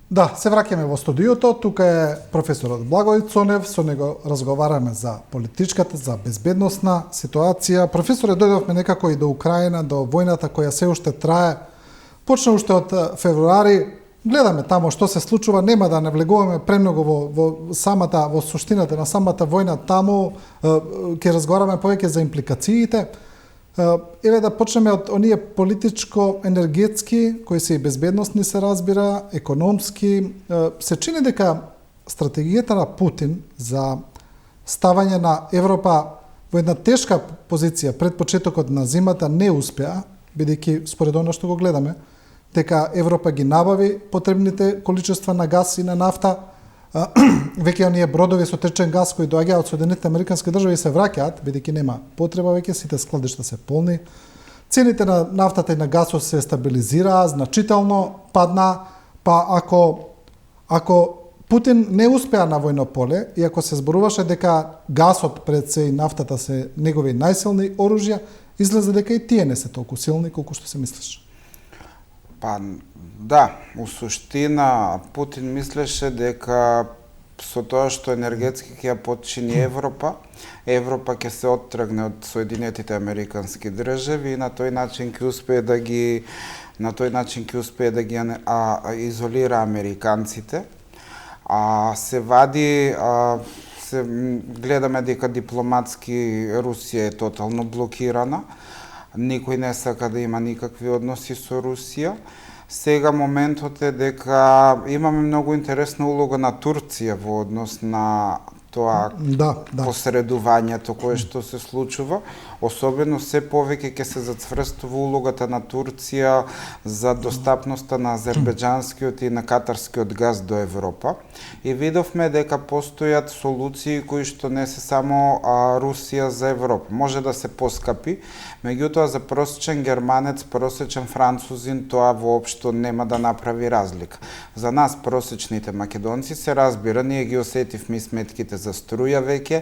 Да, се враќаме во студиото. Тука е професорот Благој Цонев, со него разговараме за политичката, за безбедносна ситуација. Професоре, дојдовме некако и до Украина, до војната која се уште трае. Почна уште од февруари. Гледаме тамо што се случува, нема да навлегуваме премногу во суштината на самата војна таму, ќе разговараме повеќе за импликациите. Еве да почнеме од оние политичко-енергетски, кои се и безбедносни се разбира, економски. Се чини дека стратегијата на Путин за ставање на Европа во една тешка позиција пред почетокот на зимата не успеа, бидејќи според оно што го гледаме, дека Европа ги набави потребните количества на газ и на нафта, веќе оние бродови со течен газ кои доаѓаат од Соединетите Американски држави се враќаат, бидејќи нема потреба веќе, сите складишта се полни. Цените на нафтата и на газот се стабилизираа, значително падна, па ако Путин не успеа на војно поле и ако се зборуваше дека газот пред се и нафтата се негови најсилни оружја, излезе дека и тие не се толку силни колку што се мислеше. Па, да, у суштина Путин мислеше дека со тоа што енергетски ќе ја подчини Европа, Европа ќе се оттргне од Соединетите Американски држави и на тој начин ќе успее да ги изолира американците. Гледаме дека дипломатски Русија е тотално блокирана. Никој не сака да има никакви односи со Русија. Сега моментот е дека имаме многу интересна улога на Турција во однос на тоа посредувањето кое што се случува. Особено се повеќе ќе се зацврстува улогата на Турција за достапноста на азербеџанскиот и на катарскиот газ до Европа. И видовме дека постојат солуции кои што не се само Русија за Европа. Може да се поскапи, меѓутоа за просечен германец, просечен французин, тоа воопшто нема да направи разлика. За нас, просечните македонци, се разбира, ние ги осетивме сметките за струја веќе,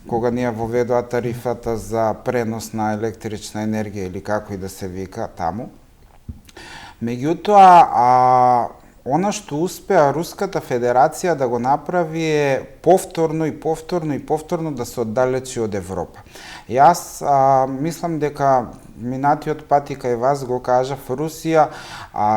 кога ние воведоа тарифата за пренос на електрична енергија или како и да се вика таму. Меѓутоа, она што успеа Руската Федерација да го направи е повторно да се оддалечи од Европа. Јас мислам дека минатиот пат и кај вас го кажав, Русија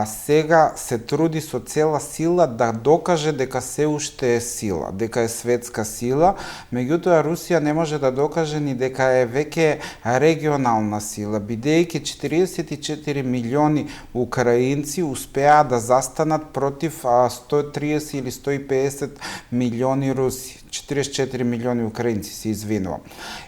сега се труди со цела сила да докаже дека се уште е сила, дека е светска сила, меѓутоа Русија не може да докаже ни дека е веќе регионална сила, бидејќи 44 милиони украинци успеа да застанат против 130 или 150 милиони руси. 44 милиони украинци, се извинувам.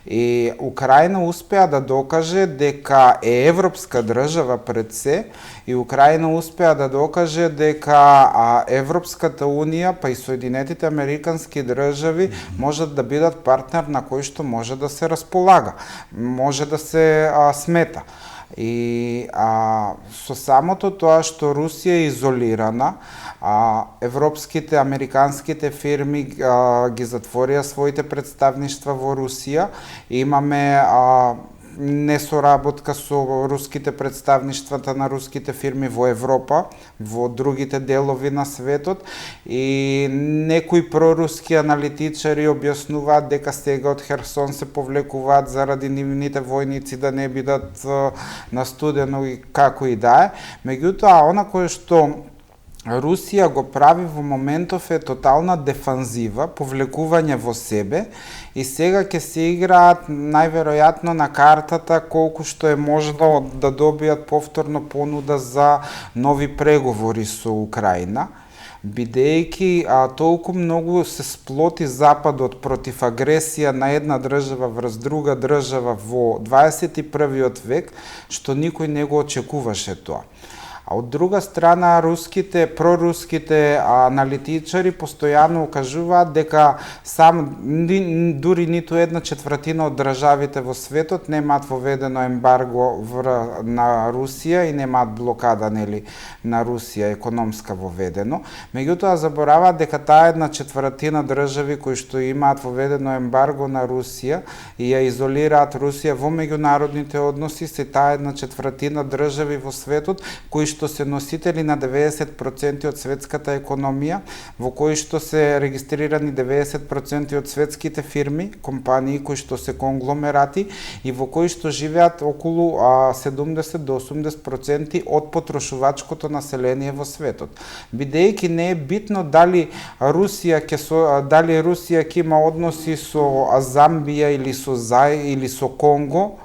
И Украина успеа да докаже дека е европска држава пред се, и Украина успеа да докаже дека Европската Унија, па и Соединетите Американски држави можат да бидат партнер на кој што може да се располага, може да се смета. И со самото тоа што Русија е изолирана, европските, американските фирми ги затворија своите представништва во Русија. Имаме несоработка со руските представништвата на руските фирми во Европа, во другите делови на светот, и некои проруски аналитичари објаснуваат дека сега од Херсон се повлекуваат заради нивните војници да не бидат на студено и како и да е. Меѓутоа, она кое што Русија го прави во моментов е тотална дефанзива, повлекување во себе, и сега ќе се играат најверојатно на картата колку што е можно да добијат повторно понуда за нови преговори со Украина, бидејќи толку многу се сплоти Западот против агресија на една држава врз друга држава во 21. век, што никој не го очекуваше тоа. А од друга страна, проруските аналитичари постојано укажуваат дека дури ниту една четвртина од државите во светот немаат воведено ембарго на Русија и немаат блокада на Русија економска воведено. Меѓутоа забораваат дека таа една четвртина држави кои што имаат воведено ембарго на Русија и ја изолираат Русија во меѓународните односи, се таа една четвртина држави во светот кои што се носители на 90% од светската економија, во кои што се регистрирани 90% од светските фирми, компании кои што се конгломерати и во кои што живеат околу 70 до 80% од потрошувачкото население во светот. Бидејќи не е битно дали Русија ќе има односи со Замбија или со или со Конго,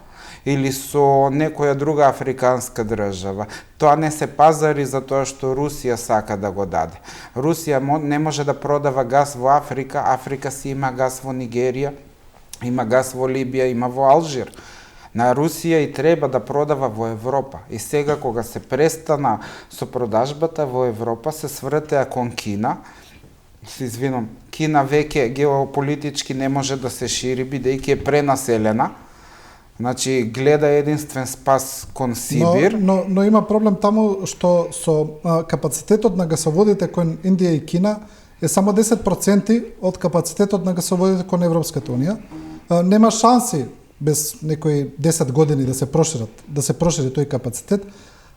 или со некоја друга африканска држава. Тоа не се пазари за тоа што Русија сака да го даде. Русија не може да продава газ во Африка, Африка си има газ во Нигерија, има газ во Либија, има во Алжир. На Русија и треба да продава во Европа. И сега кога се престана со продажбата во Европа, се свртеа кон Кина. Кина веќе геополитички не може да се шири, бидејќи е пренаселена. Значи, гледа единствен спас кон Сибир. Но има проблем таму што со капацитетот на гасоводите кон Индија и Кина е само 10% од капацитетот на гасоводите кон Европската Унија. Нема шанси без некои 10 години да се прошири тој капацитет.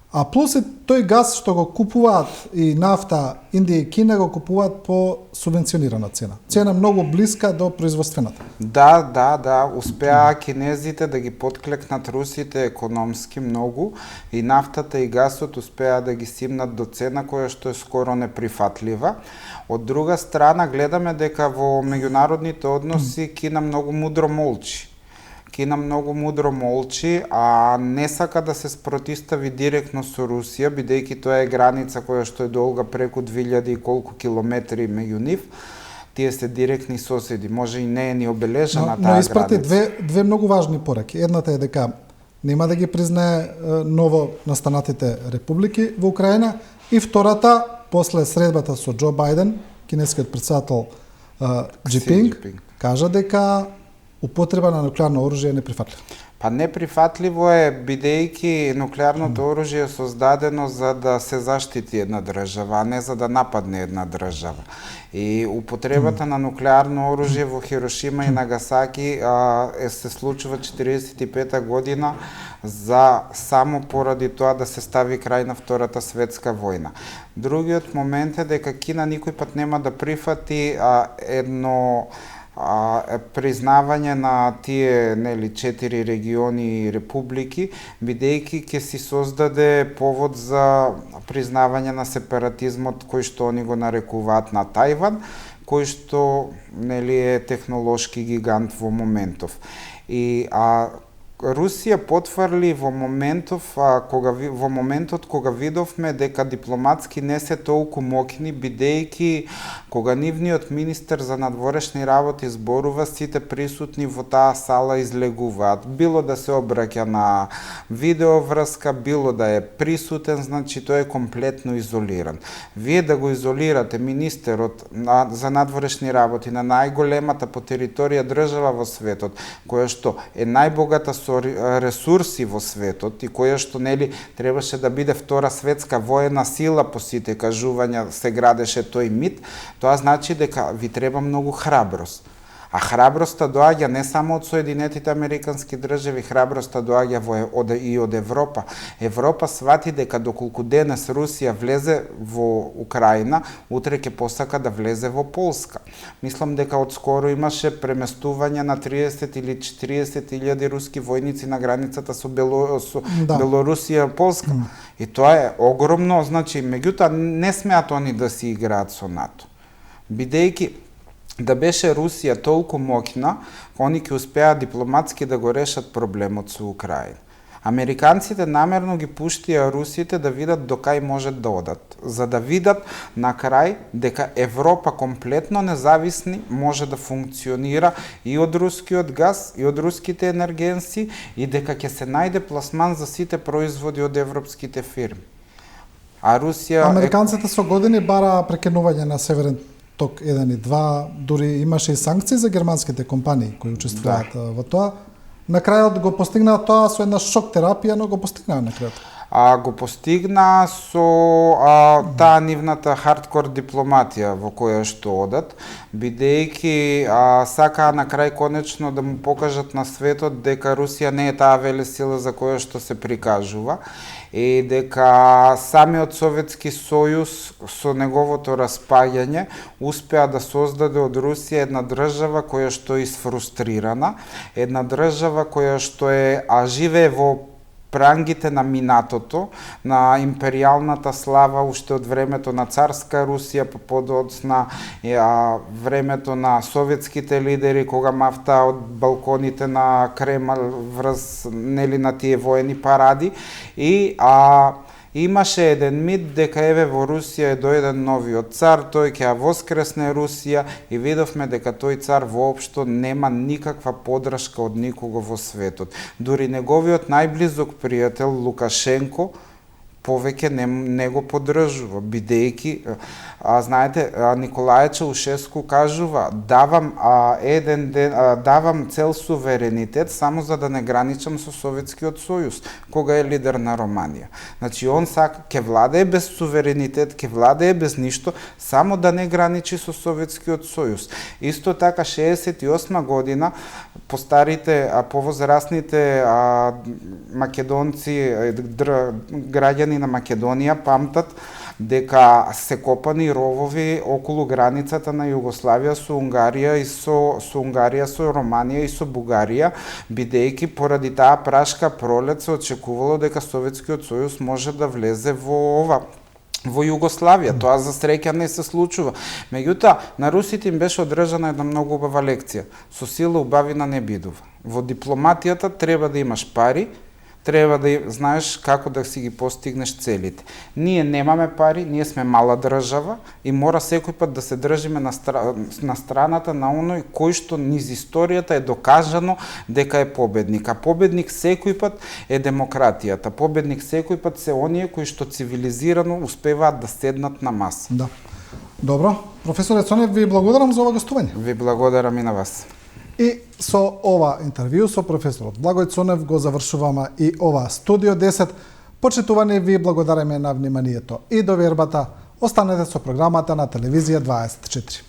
А плюс е тој газ што го купуваат и нафта Индија и Кина го купуваат по субвенционирана цена. Цена многу блиска до производствената. Да, успеа кинезите да ги подклекнат русите економски многу и нафтата и газот успеа да ги симнат до цена која што е скоро неприфатлива. Од друга страна гледаме дека во меѓународните односи Кина многу мудро молчи. Кина многу мудро молчи, а не сака да се спротистави директно со Русија, бидејќи тоа е граница која што е долга преку 2000 и колку километри меѓу нив. Тие се директни соседи, може и не е ни обележена таа граница. Но испрати две многу важни пораки. Едната е дека нема да ги признае ново настанатите републики во Украина и втората, после средбата со Џо Бајден, кинескиот претседател Џипинг, кажа дека употреба на нуклеарно оружје е неприфатливо. Па неприфатливо е бидејќи нуклеарното оружје е создадено за да се заштити една држава, а не за да нападне една држава. И употребата на нуклеарно оружје во Хирошима и Нагасаки се случува 45-та година само поради тоа да се стави крај на Втората светска војна. Другиот момент е дека Кина никој пат нема да прифати едно признавање на тие 4 региони и републики, бидејќи ќе си создаде повод за признавање на сепаратизмот кој што они го нарекуваат на Тајван, кој што е технолошки гигант во моментов. И Русија потврли во моментот кога видовме дека дипломатски не се толку моќни, бидејќи кога нивниот министер за надворешни работи зборува, сите присутни во таа сала излегуваат. Било да се обраќа на видеоврска, било да е присутен, значи тој е комплетно изолиран. Вие да го изолирате министерот за надворешни работи на најголемата по територија држава во светот, која што е најбогата со ресурси во светот и која што требаше да биде втора светска воена сила по сите кажувања, се градеше тој мит, тоа значи дека ви треба многу храброст. А храброста доаѓа не само од Соединетите Американски држави, храброста доаѓа и од Европа. Европа свати дека доколку денес Русија влезе во Украина, утре ќе посака да влезе во Полска. Мислам дека одскоро имаше преместување на 30 или 40 илјади руски војници на границата со Белорусија и Полска. И тоа е огромно, значи, меѓутоа не смеат они да си играат со НАТО. Бидејќи да беше Русија толку моќна, они ќе успеат дипломатски да го решат проблемот со Украина. Американците намерно ги пуштија русите да видат до кај можат да одат, за да видат на крај дека Европа комплетно независни може да функционира и од рускиот газ, и од руските енергенси, и дека ќе се најде пласман за сите производи од европските фирми. А Русија... Американците со години бара прекинување на Северен ток 1 и 2, дури имаше и санкции за германските компании кои учествуваат во тоа. На крајот го постигнаа тоа со една шок терапија, но го постигнаа на крајот. го постигна со таа нивната хардкор дипломатија во која што одат, бидејќи сакаа на крај конечно да му покажат на светот дека Русија не е таа велесила за која што се прикажува и дека самиот Советски сојуз со неговото распаѓање успеа да создаде од Русија една држава која што е исфрустрирана, една држава која што живее во прангите на минатото, на империјалната слава уште од времето на царска Русија, подоцна времето на советските лидери, кога мафта од балконите на Кремљ врз на тие воени паради и имаше еден мит дека еве во Русија е дојден новиот цар, тој ќе ја воскресне Русија и видовме дека тој цар воопшто нема никаква поддршка од никого во светот. Дури неговиот најблизок пријател Лукашенко повеќе не го поддржува, бидејќи знаете, Николај Чаушеску кажува: давам цел суверенитет само за да не граничам со Советскиот сојуз, кога е лидер на Романија. Значи он ќе владее без суверенитет, ќе владее без ништо, само да не граничи со Советскиот сојуз. Исто така 68 година постарите, повозрастните македонци, граѓани на Македонија памтат дека се копани ровови околу границата на Југославија со Унгарија и со Романија и со Бугарија, бидејќи поради таа прашка пролет се очекувало дека Советскиот сојуз може да влезе во Југославија. Тоа за среќа не се случува. Меѓутоа, на русите им беше одржана една многу убава лекција. Со сила убавина не бидува. Во дипломатијата треба да имаш пари, треба да знаеш како да си ги постигнеш целите. Ние немаме пари, ние сме мала држава и мора секој пат да се држиме на страната на оној кој што низ историјата е докажано дека е победник. А победник секој пат е демократијата. Победник секој пат се оние кои што цивилизирано успеваат да седнат на маса. Да. Добро, професоре Цонев, ви благодарам за ова гостување. Ви благодарам и на вас. И со ова интервју со професорот Благој Цонев го завршуваме и ова Студио 10. Почитувани, ви благодараме на вниманието и довербата. Останете со програмата на Телевизија 24.